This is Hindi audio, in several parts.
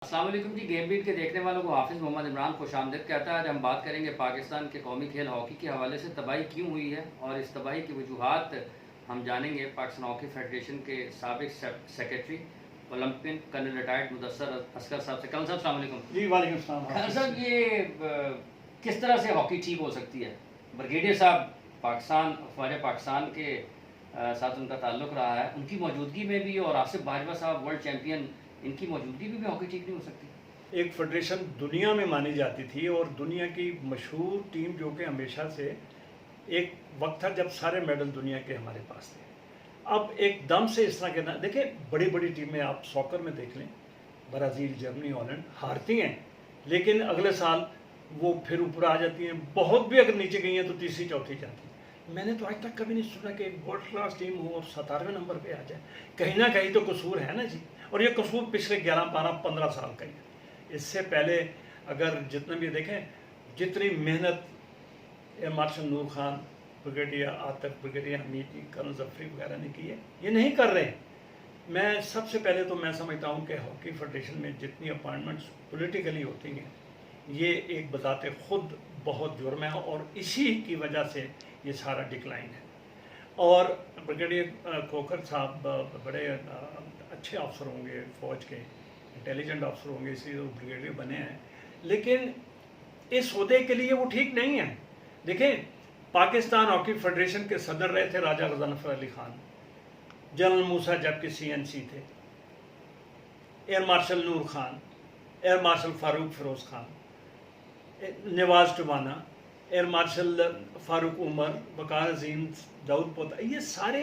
अस्सलाम वालेकुम जी। गेम बीट के देखने वालों को हाफिज़ मोहम्मद इमरान खुशामदीद कहता है। आज हम बात करेंगे पाकिस्तान के कौमी खेल हॉकी के हवाले से तबाही क्यों हुई है और इस तबाही की वजूहात हम जानेंगे पाकिस्तान हॉकी फेडरेशन के साबिक secretary Olympian colonel retired Mudassar Asghar sahab से। कर्नल साहब अस्सलाम वालेकुम। जी वालेकुम सलाम। कर्नल साहब, ये किस तरह से हॉकी ठीक हो सकती है? ब्रिगेडियर साहब पाकिस्तान फौज पाकिस्तान के साथ उनका ताल्लुक़ रहा है, उनकी मौजूदगी में भी और आसिफ बाजवा साहब वर्ल्ड चैम्पियन, इनकी मौजूदगी में भी हॉकी ठीक नहीं हो सकती। एक फेडरेशन दुनिया में मानी जाती थी और दुनिया की मशहूर टीम जो कि हमेशा से एक वक्त था जब सारे मेडल दुनिया के हमारे पास थे। अब एकदम से इस तरह के ना देखें, बड़ी बड़ी टीमें आप सॉकर में देख लें, ब्राज़ील, जर्मनी, हॉलैंड हारती हैं, लेकिन अगले साल वो फिर ऊपर आ जाती हैं। बहुत भी अगर नीचे गई हैं तो तीसरी चौथी जाती हैं। मैंने तो आज तक कभी नहीं सुना कि एक वर्ल्ड क्लास टीम हो और 17वें नंबर पे आ जाए। कहीं ना कहीं तो कसूर है ना जी, और ये कसूर पिछले 11, 12, 15 साल का ही है। इससे पहले अगर जितने भी देखें, जितनी मेहनत air marshal Nur Khan, brigadier Atif, brigadier Hamid जी, कर्नल जफरी वगैरह ने की है, ये नहीं कर रहे। मैं सबसे पहले तो मैं समझता हूँ कि हॉकी फेडरेशन में जितनी अपॉइंटमेंट्स पॉलिटिकली होती हैं, ये एक बताते खुद बहुत जुर्म है और इसी की वजह से ये सारा डिक्लाइन है। और ब्रिगेडियर खोखर साहब बड़े अच्छे अफसर होंगे, फौज के इंटेलिजेंट अफसर होंगे, इसलिए वो ब्रिगेडियर बने हैं, लेकिन इस ओहदे के लिए वो ठीक नहीं है। देखें, पाकिस्तान हॉकी फेडरेशन के सदर रहे थे राजा गजनफर अली खान, जनरल मूसा जबकि CNC थे, air marshal Nur Khan, air marshal Farooq Feroze Khan, Nawaz Tiwana, air marshal Farooq Umar, Waqar Azim, Dawood Pota, ये सारे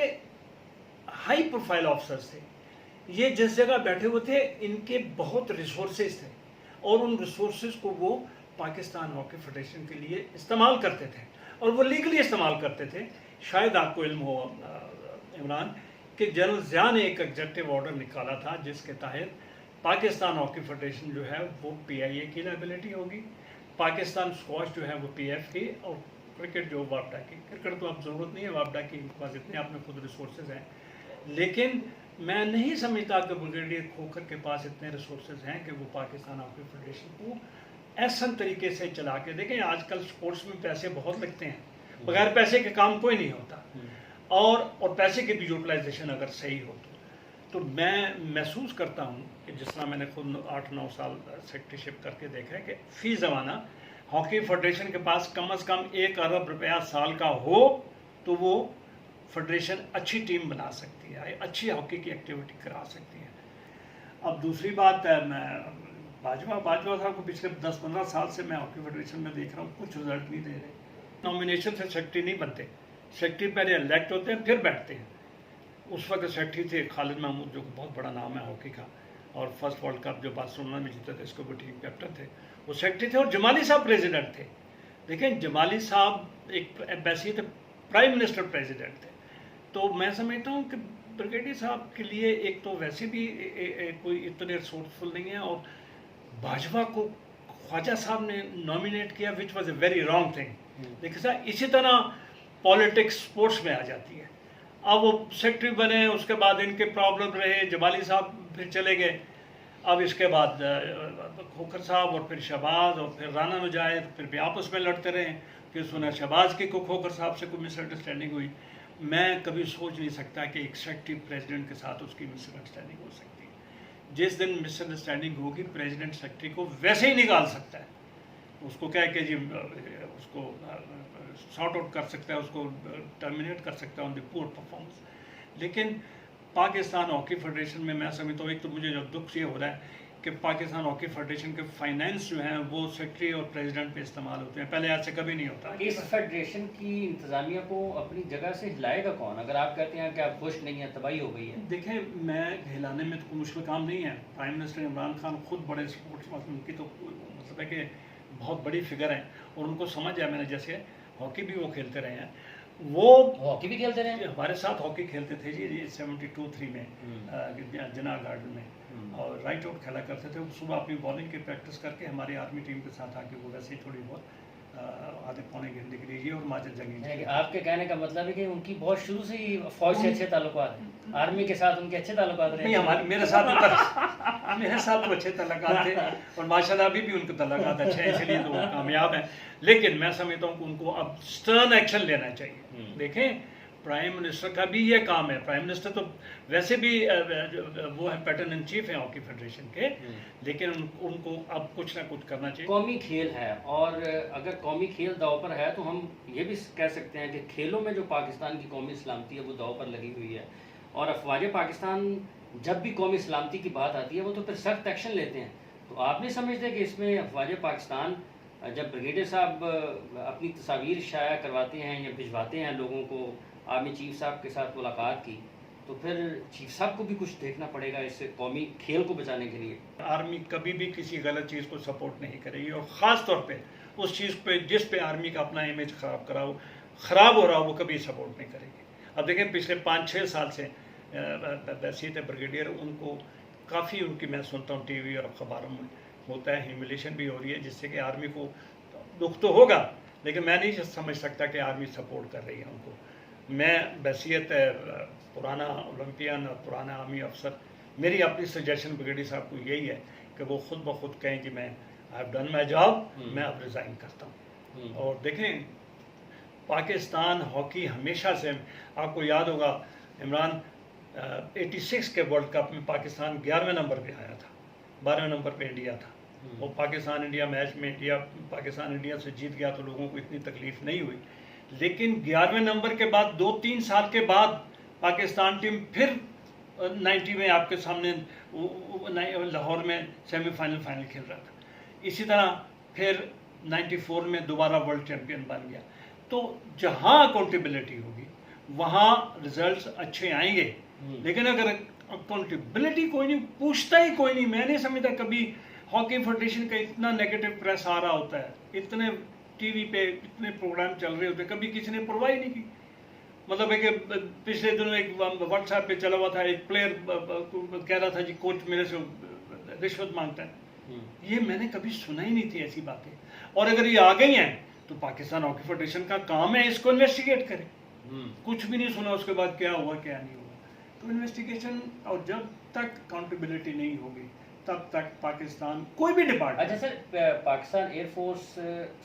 हाई प्रोफाइल ऑफिसर्स थे। ये जिस जगह बैठे हुए थे, इनके बहुत रिसोर्सेज थे और उन रिसोर्सेज को वो पाकिस्तान हॉकी फेडरेशन के लिए इस्तेमाल करते थे और वो लीगली इस्तेमाल करते थे। शायद आपको इल्म हो इमरान कि जनरल ज़िया ने एक एग्जेक्टिव ऑर्डर निकाला था जिसके तहत पाकिस्तान हॉकी फेडरेशन जो है वो PIA की लायबिलिटी होगी, पाकिस्तान स्क्वाश जो है वो PF की, और क्रिकेट जो वापडा की। क्रिकेट तो अब ज़रूरत नहीं है वापडा की, इनके पास इतने अपने खुद रिसोर्सेज हैं। लेकिन मैं नहीं समझता कि ब्रिगेडियर खोखर के पास इतने रिसोर्सेज हैं कि वो पाकिस्तान हॉकी फेडरेशन को ऐसा तरीके से चला के देखें। आजकल स्पोर्ट्स में पैसे बहुत लगते हैं, बगैर पैसे के काम कोई नहीं होता, और पैसे की भी यूटिलाइजेशन अगर सही हो तो मैं महसूस करता हूँ कि जिस तरह मैंने खुद 8-9 साल सेक्रेटरीशिप करके देखा है कि फ़ी ज़माना हॉकी फेडरेशन के पास कम से कम 1 अरब रुपया साल का हो तो वो फेडरेशन अच्छी टीम बना सकती है, अच्छी हॉकी की एक्टिविटी करा सकती है। अब दूसरी बात है, मैं बाजवा साहब को पिछले 10-15 साल से मैं हॉकी फेडरेशन में देख रहा हूँ, कुछ रिजल्ट नहीं दे रहे। नॉमिनेशन से सेक्रेटरी नहीं बनते, सेक्रेटरी पहले इलेक्ट होते हैं फिर बैठते हैं। उस वक्त सेक्रेटरी थे खालिद महमूद, जो बहुत बड़ा नाम है हॉकी का, और फर्स्ट वर्ल्ड कप जो बार्सिलोना में जीते थे इसको वो टीम कैप्टन थे, वो सेक्रेटरी थे, और जमाली साहब प्रेसिडेंट थे। लेकिन जमाली साहब एक एम्बेसी थे, प्राइम मिनिस्टर प्रेसिडेंट थे। तो मैं समझता हूँ कि ब्रिगेडियर साहब के लिए एक तो वैसे भी कोई इतने रिसोर्सफुल नहीं है, और बाजवा को ख्वाजा साहब ने नॉमिनेट किया, which was a very wrong thing. देखिए सर, इसी तरह पॉलिटिक्स स्पोर्ट्स में आ जाती है। अब वो सेक्रेटरी बने, उसके बाद इनके प्रॉब्लम रहे, जमाली साहब फिर चले गए, अब इसके बाद खोखर साहब और फिर शहबाज और फिर राना मुजाहिद, फिर भी आपस में लड़ते रहे। फिर सुना शहबाज की को खोखर साहब से कोई मिसअंडरस्टैंडिंग हुई। मैं कभी सोच नहीं सकता कि एक सेक्रेटरी प्रेसिडेंट के साथ उसकी मिसअंडरस्टैंडिंग हो सकती है। जिस दिन मिसअंडरस्टैंडिंग होगी, प्रेसिडेंट सेक्रेटरी को वैसे ही निकाल सकता है, उसको क्या है कि जी उसको सॉर्ट आउट कर सकता है, उसको टर्मिनेट कर सकता है ऑन द पुअर परफॉर्मेंस। लेकिन पाकिस्तान हॉकी फेडरेशन में मैं समझता हूँ, एक तो मुझे जो दुख ये हो रहा है कि पाकिस्तान हॉकी फेडरेशन के फाइनेंस जो हैं वो सेक्रेटरी और प्रेसिडेंट पे इस्तेमाल होते हैं, पहले ऐसे कभी नहीं होता। इस फेडरेशन की इंतजामिया को अपनी जगह से हिलाएगा कौन, अगर आप कहते हैं कि आप खुश नहीं है, तबाही हो गई है? देखें, मैं हिलाने में तो कोई मुश्किल काम नहीं है। प्राइम मिनिस्टर इमरान खान खुद बड़े स्पोर्ट्स, उनकी तो मतलब है कि बहुत बड़ी फिगर है और उनको समझ है। मैंने जैसे हॉकी भी वो खेलते रहे हैं, वो हॉकी भी खेलते रहे, हमारे साथ हॉकी खेलते थे जी 72-3 में जना गार्डन में, और राइट आउट खेला करते थे। सुबह अपनी बॉलिंग की प्रैक्टिस करके हमारी आर्मी टीम के साथ आके वो वैसे ही थोड़ी बहुत आधे पौने घंटे के लिए ये और माजिद जंगी। आपके कहने का मतलब है कि उनकी बहुत शुरू से ही फौज से अच्छे ताल्लुकात हैं, आर्मी के साथ उनके अच्छे ताल्लुकात रहे? नहीं, हमारे मेरे साथ तो अच्छे ताल्लुकात थे और माशाल्लाह अभी भी उनके ताल्लुकात अच्छे हैं, इसलिए तो वो कामयाब हैं। लेकिन मैं समझता हूँ कि उनको अब स्टर्न एक्शन लेना चाहिए। देखें, प्राइम मिनिस्टर का भी ये काम है। प्राइम मिनिस्टर तो वैसे भी वो है, पैटर्न इन चीफ हैं हॉकी फेडरेशन के, लेकिन उनको अब कुछ ना कुछ करना चाहिए। कौमी खेल है, और अगर कौमी खेल दाव पर है तो हम ये भी कह सकते हैं कि खेलों में जो पाकिस्तान की कौमी सलामती है वो दाव पर लगी हुई है। और अफवाज पाकिस्तान जब भी कौमी सलामती की बात आती है वो तो फिर सख्त एक्शन लेते हैं। तो आप नहीं समझते कि इसमें अफवाज पाकिस्तान जब ब्रिगेडियर साहब अपनी तस्वीर शाया करवाते हैं या भिजवाते हैं लोगों को आर्मी चीफ साहब के साथ मुलाकात की, तो फिर चीफ साहब को भी कुछ देखना पड़ेगा इस कौमी खेल को बचाने के लिए। आर्मी कभी भी किसी गलत चीज़ को सपोर्ट नहीं करेगी, और ख़ास तौर पे उस चीज़ पे जिस पे आर्मी का अपना इमेज ख़राब हो रहा हो वो कभी सपोर्ट नहीं करेगी। अब देखें, पिछले 5-6 साल से वैसे थे ब्रिगेडियर, उनको काफ़ी उनकी मैं सुनता हूँ टीवी और अखबारों में होता है, ह्यूमिलेशन भी हो रही है, जिससे कि आर्मी को दुख तो होगा, लेकिन मैं नहीं समझ सकता कि आर्मी सपोर्ट कर रही है उनको। मैं बहसीत पुराना ओलंपियन और पुराना आर्मी अफसर, मेरी अपनी सजेशन ब्रिगेडियर साहब को यही है कि वो खुद ब खुद कहें कि मैं I have done my job, मैं अब रिज़ाइन करता हूँ। और देखें, पाकिस्तान हॉकी हमेशा से, आपको याद होगा इमरान 86 के वर्ल्ड कप में पाकिस्तान 11वें नंबर पे आया था, 12वें नंबर पे इंडिया था। और पाकिस्तान इंडिया मैच में पाकिस्तान इंडिया से जीत गया तो लोगों को इतनी तकलीफ नहीं हुई। लेकिन 11वें नंबर के बाद 2-3 साल के बाद पाकिस्तान टीम फिर 90 में आपके सामने लाहौर में सेमीफाइनल फाइनल खेल रहा था। इसी तरह फिर 94 में दोबारा वर्ल्ड चैंपियन बन गया। तो जहाँ अकाउंटेबिलिटी होगी वहाँ रिजल्ट्स अच्छे आएंगे। लेकिन अगर अकाउंटेबिलिटी कोई नहीं, पूछता ही कोई नहीं, मैं नहीं समझता कभी हॉकी फेडरेशन का इतना नेगेटिव प्रेस आ रहा होता है, इतने टीवी पे इतने प्रोग्राम चल रहे होते, कभी किसी ने परवाह ही नहीं की। मतलब है कि पिछले दिनों एक व्हाट्सएप पे चला हुआ था, एक प्लेयर कह रहा था जी कोच मेरे से रिश्वत मांगता है। ये मैंने कभी सुना ही नहीं थी ऐसी बातें। और अगर ये आ गई हैं तो पाकिस्तान हॉकी फेडरेशन का काम है इसको इन्वेस्टिगेट करे। कुछ भी नहीं सुना उसके बाद क्या हुआ क्या नहीं हुआ, तो इन्वेस्टिगेशन, और जब तक अकाउंटेबिलिटी नहीं होगी तब तक पाकिस्तान कोई भी डिपार्टमेंट। अच्छा सर, पाकिस्तान एयरफोर्स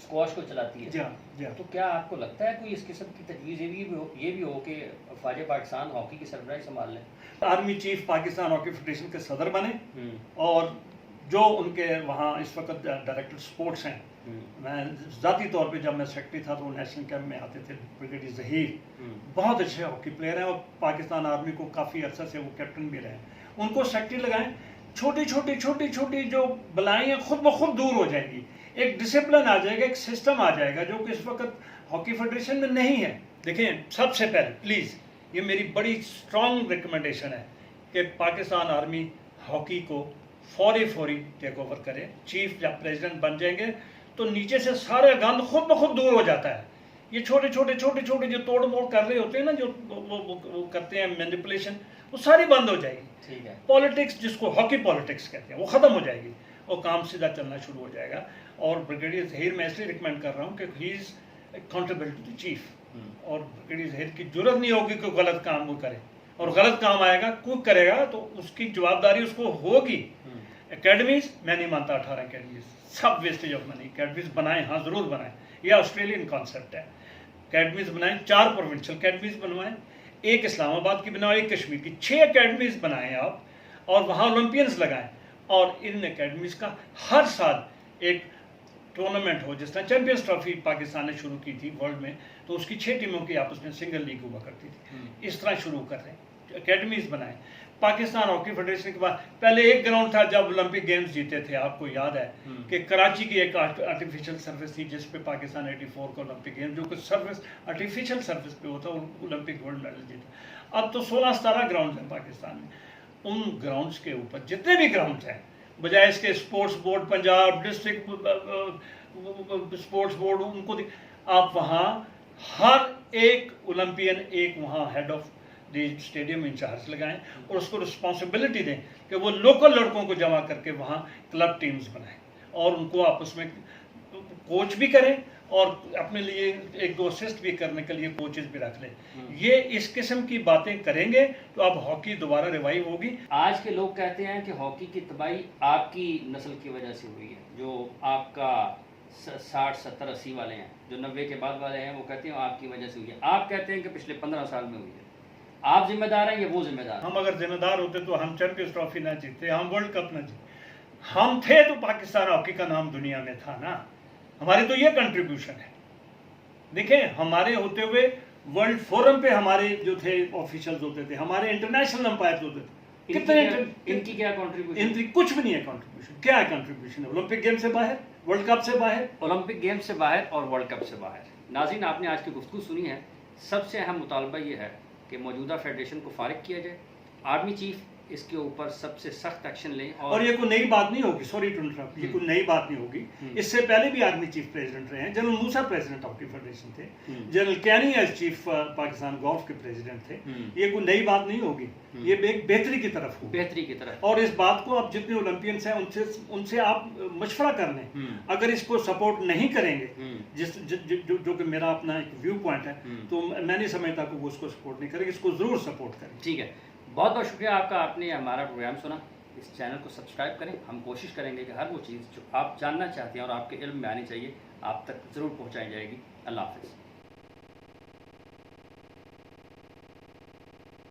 स्क्वाश को चलाती है, जी, तो क्या आपको लगता है कोई इस किस्म की तजवीज़ ये भी हो कि फ़ौज पाकिस्तान हॉकी की सरबराही संभाल लें? Army chief Pakistan hockey federation के सदर बने, और जो उनके वहाँ इस वक्त डायरेक्टर स्पोर्ट्स हैं, मैं ज़ाती तौर पे जब मैं सेक्रेटरी था तो नेशनल कैंप में आते थे, ब्रिगेडियर ज़हीर बहुत अच्छे हॉकी प्लेयर हैं और पाकिस्तान आर्मी को काफ़ी अर्सा से वो कैप्टन भी रहे, उनको सेक्रेटरी लगाएं। छोटी छोटी जो बलाएं हैं खुद ब खुद दूर हो जाएंगी, एक डिसिप्लिन आ जाएगा, एक सिस्टम आ जाएगा जो कि इस वक्त हॉकी फेडरेशन में नहीं है। देखें, सबसे पहले प्लीज़ ये मेरी बड़ी स्ट्रॉन्ग रिकमेंडेशन है कि पाकिस्तान आर्मी हॉकी को फौरी टेक ओवर करे। चीफ जब प्रेसिडेंट बन जाएंगे तो नीचे से सारा गंद खुद ब खुद दूर हो जाता है। ये छोटे छोटे जो तोड़ मोड़ कर रहे होते हैं ना, जो वो करते हैं मैनिपुलेशन, वो सारी बंद हो जाएगी। ठीक है, पॉलिटिक्स जिसको हॉकी पॉलिटिक्स कहते हैं वो ख़त्म हो जाएगी और काम सीधा चलना शुरू हो जाएगा। और ब्रिगेडियर ज़हीर मैं इसलिए रिकमेंड कर रहा हूँ कि he is accountable to the chief, और ब्रिगेडियर ज़हीर की जरूरत नहीं होगी कि गलत काम वो करे, और गलत काम आएगा कोई करेगा तो उसकी जवाबदारी उसको होगी। एकेडमीज मैं नहीं मानता 18 एकेडमीज, सब वेस्टेज ऑफ मनी। एकेडमीज बनाएं, हाँ ज़रूर बनाएं, यह ऑस्ट्रेलियन कॉन्सेप्ट है। एकेडमीज बनाएं, 4 प्रोविंशियल एकेडमीज बनवाएं, एक इस्लामाबाद की बनाओ, एक कश्मीर की, 6 एकेडमीज बनाएं आप, और वहाँ ओलंपियंस लगाएं। और इन एकेडमीज का हर साल एक टूर्नामेंट हो, जिस तरह चैंपियंस ट्रॉफी पाकिस्तान ने शुरू की थी वर्ल्ड में, तो उसकी 6 टीमों की आपस में सिंगल लीग हुआ करती थी। इस तरह शुरू कर रहे हैं, एकेडमीज बनाएं। पाकिस्तान हॉकी फेडरेशन के बाद पहले एक ग्राउंड था जब ओलंपिक गेम्स जीते थे, आपको याद है कि कराची की एक आर्टिफिशियल सर्विस थी जिस पे पाकिस्तान 84 का ओलंपिक गेम, जो कुछ सर्विस आर्टिफिशियल सर्विस पे होता ओलंपिक गोल्ड मेडल जीता। अब तो 16-17 ग्राउंड हैं पाकिस्तान में। उन ग्राउंड्स के ऊपर जितने भी ग्राउंड हैं, बजाय इसके sports board Punjab district sports board उनको आप वहाँ हर एक ओलंपियन एक वहाँ हेड ऑफ स्टेडियम इंचार्ज लगाएं और उसको रिस्पॉन्सिबिलिटी दें कि वो लोकल लड़कों को जमा करके वहाँ क्लब टीम्स बनाएं और उनको आपस में कोच भी करें और अपने लिए एक दो असिस्ट भी करने के लिए कोचेस भी रख लें। ये इस किस्म की बातें करेंगे तो अब हॉकी दोबारा रिवाइव होगी। आज के लोग कहते हैं कि हॉकी की तबाही आपकी नस्ल की वजह से हुई है, जो आपका 60, 70, 80 वाले हैं, जो 90 के बाद वाले हैं, वो कहते हैं आपकी वजह से हुई है। आप कहते हैं कि पिछले 15 साल में हुई है। आप जिम्मेदार हैं या वो जिम्मेदार? हम अगर जिम्मेदार होते तो हम चैंपियंस ट्रॉफी ना जीतते, हम वर्ल्ड कप ना जीते। हम थे तो पाकिस्तान हॉकी का नाम दुनिया में था ना, हमारी तो ये कंट्रीब्यूशन है। देखें, हमारे होते हुए वर्ल्ड फोरम पे हमारे जो थे ऑफिशियल्स होते थे, हमारे इंटरनेशनल अंपायर होते थे, इनकी क्या कंट्रीब्यूशन? इनकी कुछ भी नहीं है कंट्रीब्यूशन। क्या है कंट्रीब्यूशन? ओलंपिक गेम से बाहर, वर्ल्ड कप से बाहर। ओलंपिक गेम से बाहर और वर्ल्ड कप से बाहर। नाज़रीन, आपने आज की गुफ्तगू सुनी है। सबसे अहम मुतालबा ये है कि मौजूदा फेडरेशन को फारिग किया जाए, आर्मी चीफ इसके ऊपर सबसे सख्त एक्शन लें। और ये कोई नई बात नहीं होगी, सॉरी टू इंटरप्ट, ये कोई नई बात नहीं होगी। इससे पहले भी आर्मी चीफ प्रेसिडेंट रहे हैं। जनरल मूसा प्रेसिडेंट हॉकी फेडरेशन थे, जनरल कैनी एज चीफ पाकिस्तान गोल्फ के प्रेसिडेंट थे। ये कोई नई बात नहीं होगी, ये एक बेहतरी की तरफ होगी, बेहतरी की तरफ। और इस बात को अब जितने ओलंपियंस हैं उनसे आप मशवरा कर लें। अगर इसको सपोर्ट नहीं करेंगे, जो कि मेरा अपना एक व्यू पॉइंट है, तो मैं नहीं समझता कि वो उसको सपोर्ट नहीं करेंगे। इसको जरूर सपोर्ट करें। ठीक है, बहुत बहुत शुक्रिया आपका, आपने हमारा प्रोग्राम सुना। इस चैनल को सब्सक्राइब करें। हम कोशिश करेंगे कि हर वो चीज़ जो आप जानना चाहते हैं और आपके इल्म में आनी चाहिए, आप तक ज़रूर पहुंचाई जाएगी। अल्लाह हाफ़िज़।